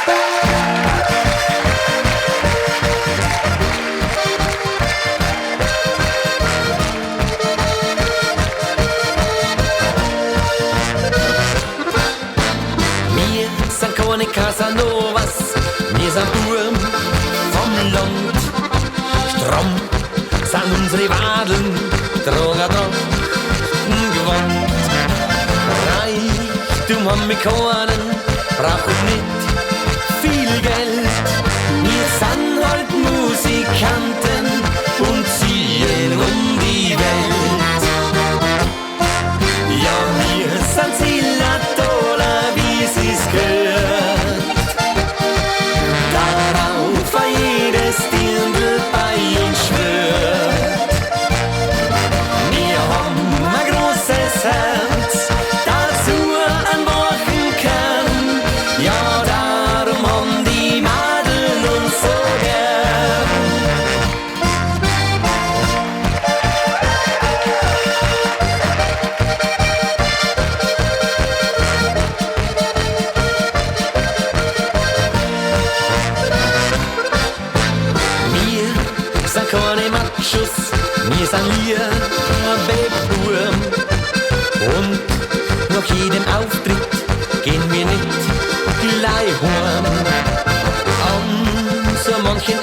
Wir sind keine Casanovas, wir sind Buben vom Land. Stramm sind unsere Wadeln, Drogentrachten gewandt. Reichtum haben wir keinen, brauchen nicht viel Geld. Wir sind halt Musikanten und ziehen um die Welt. Ja, wir sind Zillertaler, wie sie's gehört. Darauf jedes Dirndl bei uns schwört. Wir haben ein großes Herz, dazu ein wachen Kern. Ja, darum haben die Madeln uns so gern. Wir sind keine Machos, wir sind Liebe-Buben. Und nach jedem Auftritt gehen wir nicht gleich heim. An so manchen